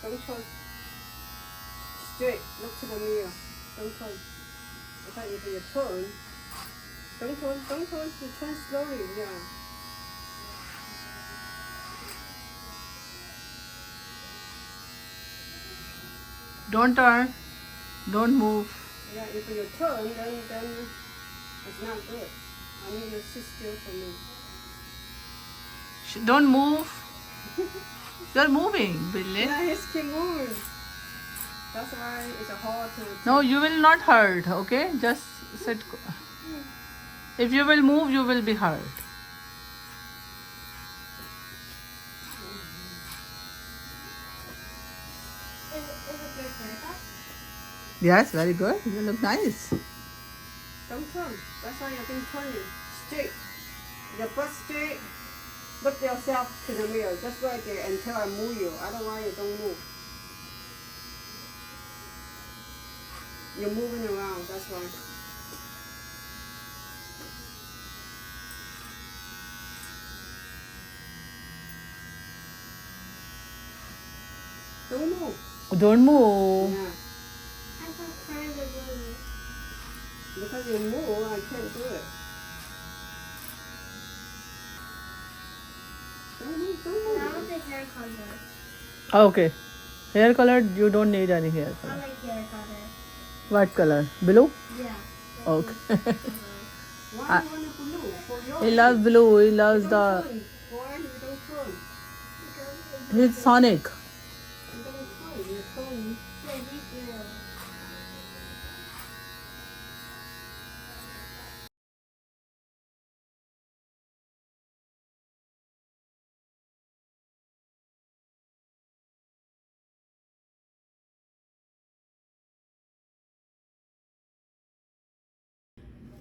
Don't turn. Straight. Look to the mirror. Don't turn. Okay, if you turn, don't turn. You turn slowly. Yeah. Don't turn. Don't move. Yeah, if you turn, then it's not good. I need you to sit still for me. Don't move. You're moving, Billy. Yeah, he's keep moving. That's why it's hard to. No, you will not hurt, okay? Just sit. If you will move, you will be hurt. Is it good haircut? Yes, very good. You look nice. Don't turn. That's why you've been turning. Straight. Your butt straight. Look yourself to the mirror. Just right there until I move you. Otherwise, you don't move. You're moving around. That's why. Don't move. Don't move. Yeah. I'm not trying to do it. Because you move, I can't do it. Don't move. I want the hair color. Okay. Hair color, you don't need any hair I color. like hair color. What color? Blue? Yeah. Okay. Why do you want it blue? For your He loves blue. He loves don't the. turn. Why you don't turn? He's Sonic. You don't turn. You turn. Baby girl.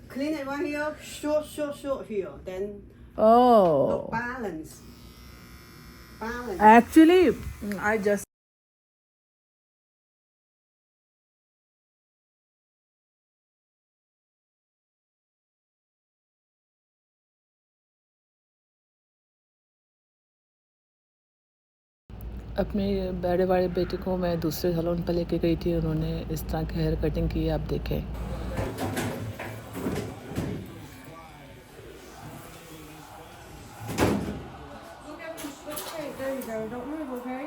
Clean it right here. Short here. Then Oh. look balance. Balance. Actually, I just. अपने बड़े वाले बेटे को मैं दूसरे salon पर लेके गई थी, उन्होंने इस तरह की हेयर कटिंग की, आप देखें. There you go. Don't move, okay?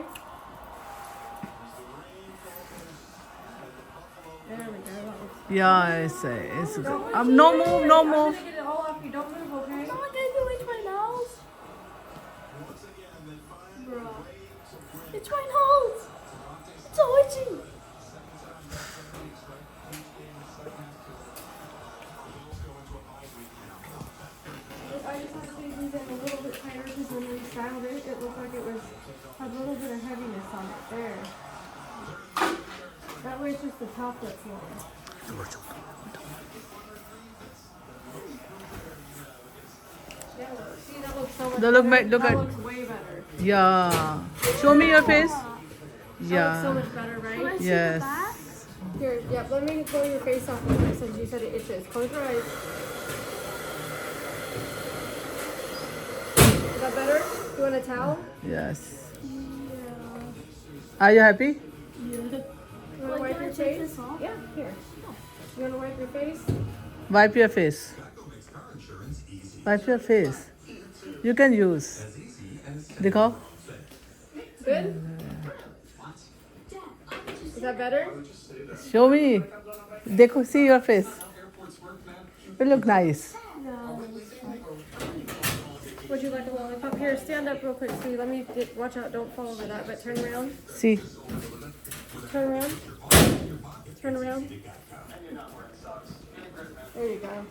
There we go. Yeah, it's good. No move, no move. Get it all off you. Don't move, okay? Oh, I gotta do it my nose. Bro. It's my nose. It's so itchy. I just have to squeeze these in a little bit tighter because when we styled it, it looked like it was a little bit of heaviness on it. There. That way it's just the top that's long. Yeah, see, that looks so much Look, better. look That at. looks way better. Yeah. Show me your face. That looks so Yeah. much better, right? Yes. Here, yeah, let me pull your face off a bit since you said it itches. Close your eyes. Is that better? You want a towel? Yes. Are you happy? You want to wipe your face? Yeah, here. You want to wipe your face? Wipe your face. Wipe your face. You can use. दिखाओ. Good? Is that better? Show me. देखो, see your face. You look nice. Would you like a lollipop? Here, stand up real quick. See, let me watch out. Don't fall over that, but turn around. See. Turn around. Turn around. There you go.